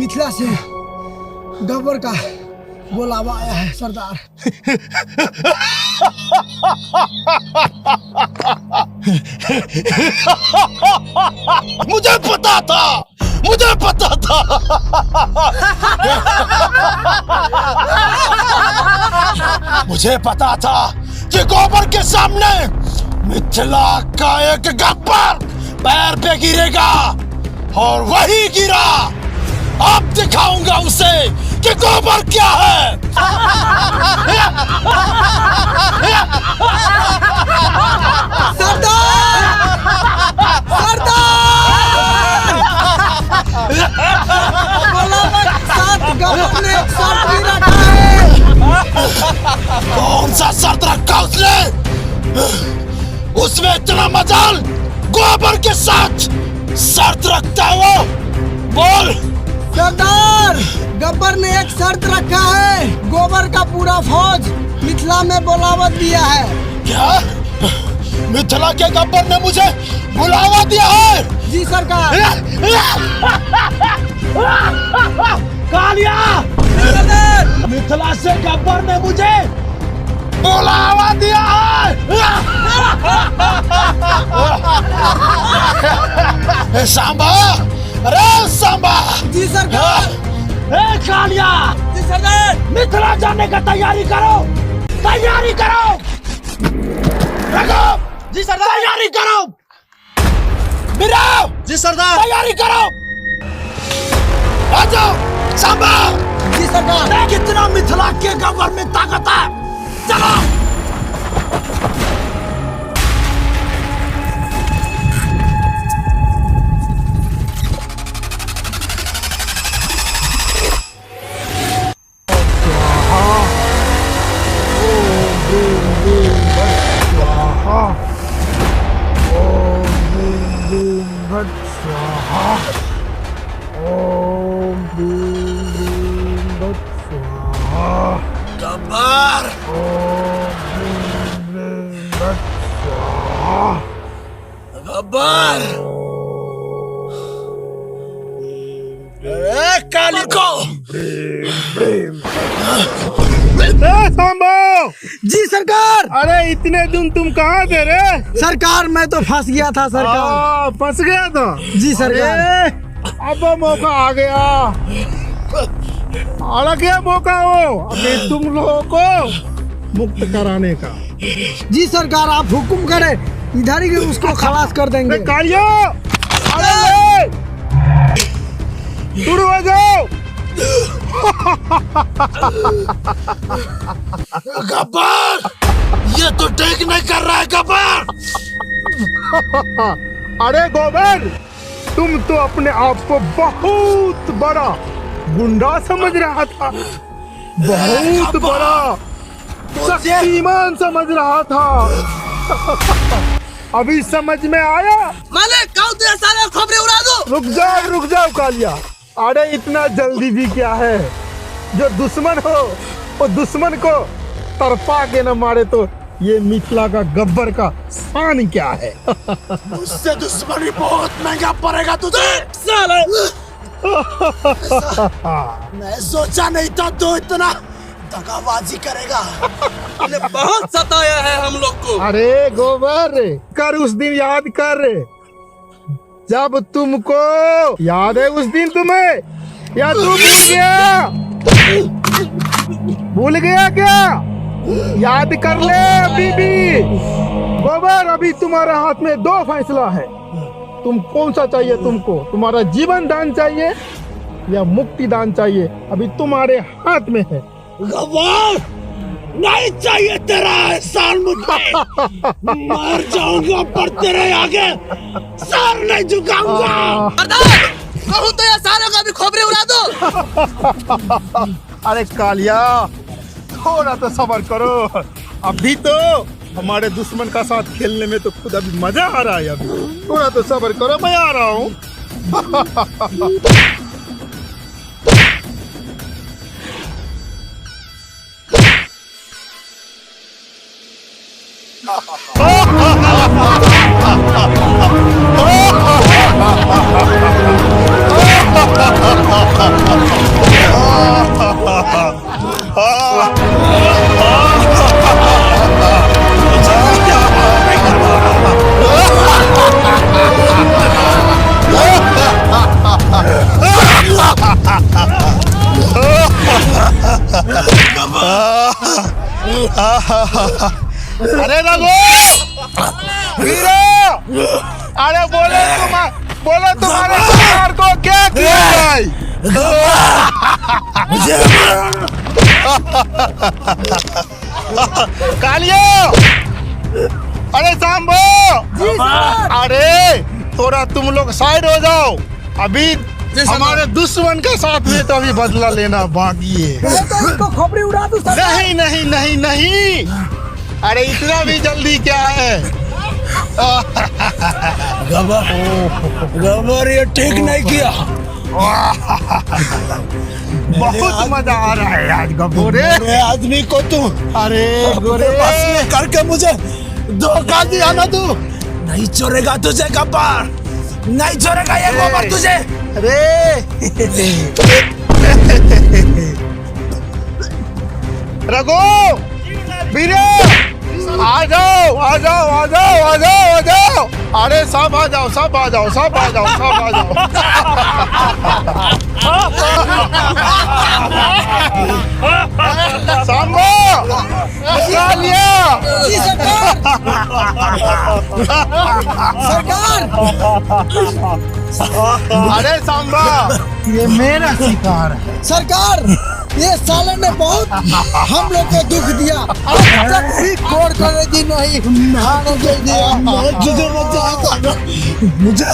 मिथिला से गब्बर का बुलावा आया है सरदार। मुझे पता था, मुझे पता था। मुझे पता था कि गोबर के सामने मिथिला का एक गब्बर पैर पे गिरेगा और वही गिरा। अब दिखाऊंगा उसे कि गोबर क्या है। सरदार! सरदार! साथ गब्बर ने एक शर्त भी रखा है। कौन सा शर्त रखा उसने? उसमें इतना मजाल गोबर के साथ शर्त रखता है वो। बोल। सरदार, गब्बर ने एक शर्त रखा है। गोबर का पूरा फौज मिथिला में बुलावा दिया है। क्या? मिथिला के गब्बर ने मुझे बुलावा दिया है? जी सरकार। कालिया! मिथिला से गब्बर ने मुझे बुलावा दिया है। सांबा! अरे सांबा! जी सरकार। कालिया! जी सरदार। मिथिला जाने का तैयारी करो, तैयारी करो। रखो। जी सरदार। तैयारी करो। मेरा। जी सरदार। तैयारी करो। आ जाओ सांबा। जी सरकार। देख कितना मिथिला के गब्बर में ताकत है। चलो। गब्बर! गब्बर! अरे काली को! सांबो! जी सरकार। अरे इतने दिन तुम कहाँ थे रे? सरकार मैं तो फंस गया था सरकार। फंस गया था? जी सरकार। अब मौका आ गया, आ गया मौका वो अभी तुम लोगों को मुक्त कराने का। जी सरकार, आप हुक्म करें, इधर ही उसको खलास कर देंगे। कालियो! अरे शुरू हो जाओ। गब्बर! ये तो ठीक नहीं कर रहा है गब्बर। अरे गोबर, तुम तो अपने आप को बहुत बड़ा गुंडा समझ रहा था, बहुत बड़ा शक्तिमान समझ रहा था। अभी समझ में आया? मालिक, कहो तो सारे खबरें उड़ा दो। रुक जाओ कालिया। अरे इतना जल्दी भी क्या है? जो दुश्मन हो वो दुश्मन को तरपा के न मारे तो ये मिथिला का गब्बर का शान क्या है? उससे दुश्मनी बहुत महंगा पड़ेगा तुझे। साले! मैं सोचा नहीं था तू इतना दगाबाजी करेगा। बहुत सताया है हम लोग को। अरे गोबर, कर उस दिन याद कर जब तुमको याद है उस दिन तुम्हें, या तू भूल गया क्या? याद कर ले अभी भी। गोबर, अभी तुम्हारे हाथ में दो फैसला है। तुम कौन सा चाहिए तुमको? तुम्हारा जीवन दान चाहिए या मुक्ति दान चाहिए? अभी तुम्हारे हाथ में है। गब्बर! नहीं चाहिए तेरा एहसान मुझे। मर जाऊंगा पर तेरे आगे सर नहीं झुकाऊंगा। कहूँ तो ये सारे का भी खबरें उड़ा दो। अरे कालिया, थोड़ा तो सब्र करो। अभी तो हमारे दुश्मन का साथ खेलने में तो खुद अभी मजा आ रहा है। अभी थोड़ा तो सब्र करो, मैं आ रहा हूँ। मुझे कालिया, अरे सांबो, अरे थोड़ा तुम लोग साइड हो जाओ। अभी हमारे दुश्मन के साथ में तो अभी बदला लेना बाकी है। तो इसको खोपड़ी उड़ा दूं सरकार। नहीं नहीं नहीं नहीं, अरे इतना भी जल्दी क्या है। गबर ये ठीक नहीं किया। बहुत मजा आ रहा है आज गब्बोरे। मेरे आदमी को तू अरे अपने बस में करके मुझे धोखा दिया ना तू। नहीं छोड़ेगा तुझे गब्बर, नहीं छोड़ेगा ये गोबर तुझे। अरे रघु, वीरे, आ जाओ आ जाओ आ जाओ आ जाओ आ जाओ। अरे सब आ जाओ सब आ जाओ सब आ जाओ सब आ जाओ। सांबो, कालिया, जी सरकार। सरकार अरे सांबा, ये मेरा शिकार है। सरकार, ये साले ने बहुत हम लोग को दुख दिया। आज तक भी कोर करेगी नहीं, खाने दे दिया। मैं तुझे बचाता ना। मुझे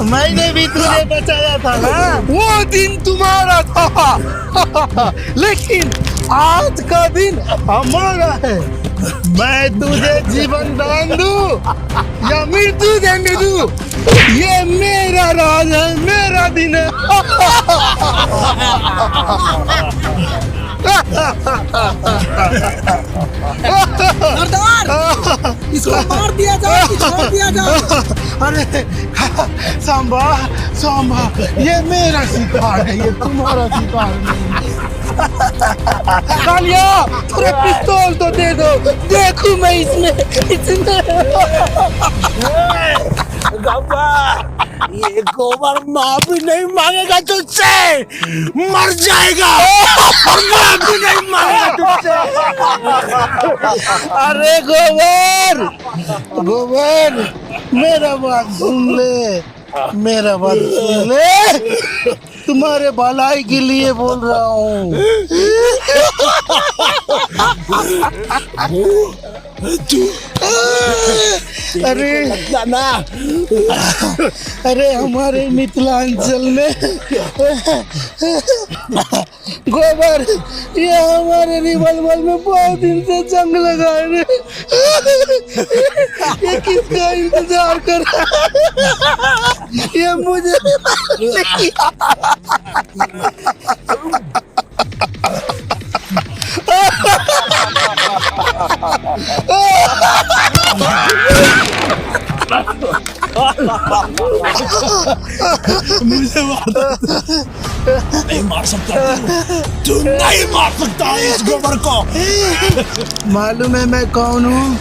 मैंने भी तुझे बचाया था ना, वो दिन तुम्हारा था। लेकिन आज का दिन हमारा है। मैं तुझे जीवन दान दूं या मृत्यु देने दूं, ये मेरा राज है, मेरा दिन है। सरदार, इसको मार दिया जाए कि छोड़ दिया जाए? अरे सांबा सांबा, ये मेरा शिकार है, ये तुम्हारा शिकार नहीं। कालिया, थोड़ा पिस्तौल तो दे दो, देखूं मैं इसमें। गब्बर, ये गोबर माफी नहीं मांगेगा तुझसे, मर जाएगा। माफी नहीं मांगेगा तुझसे। अरे गोबर गोबर, मेरा बात सुन ले, मेरा बात सुन ले। तुम्हारे भलाई के लिए बोल रहा हूँ। अरे ना, अरे हमारे मिथिलांचल में गोबर, ये हमारे रिवॉल्वर में बहुत दिन से जंग लगा है। ये किसका इंतजार कर रहा है? ये मुझे नहीं। मुझे नहीं मार सकता तू नहीं मार सकता इस गोबर को। मालूम है मैं कौन हूँ?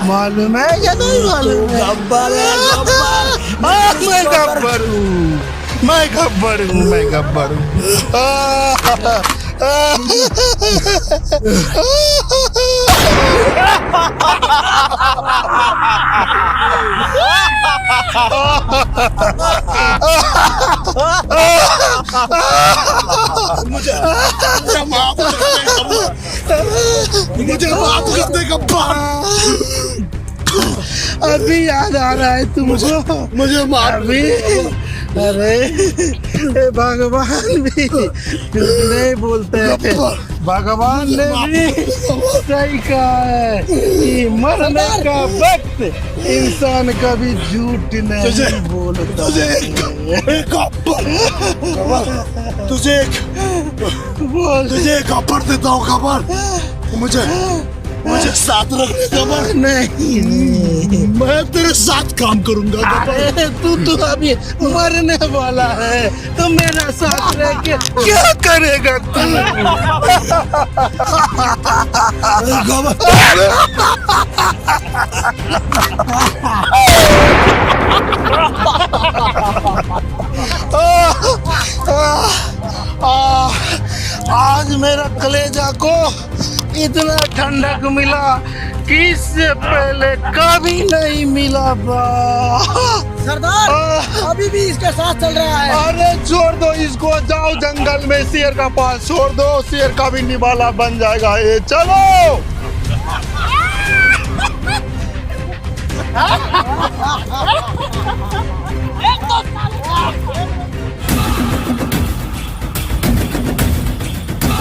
मालूम है या नहीं मालूम है? गब्बर है, गब्बर। मैं गब्बर हूँ, मैं गब्बर हूँ, मैं गब्बर हूँ। मुझे माफ कर दे गब्बर। अभी याद आ रहा है तुमको? मुझे माफ अभी अरे भगवान भी नहीं बोलते हैं। भगवान ने भी सही कहा है कि मरने का वक्त इंसान कभी झूठ नहीं बोलता। तुझे एक ऑफर देता हूँ गब्बर। मुझे साथ रखने गब्बर। नहीं, मैं तेरे साथ काम करूंगा गब्बर। अरे तू अभी मरने वाला है, तो मेरा साथ रह के क्या करेगा तू? गब्बर, आज मेरा कलेजा को इतना ठंडक मिला कि इससे पहले कभी नहीं मिला बा। सरदार अभी भी इसके साथ चल रहा है। अरे छोड़ दो इसको, जाओ जंगल में शेर का पास छोड़ दो, शेर का भी निवाला बन जाएगा ये। चलो एक दो साल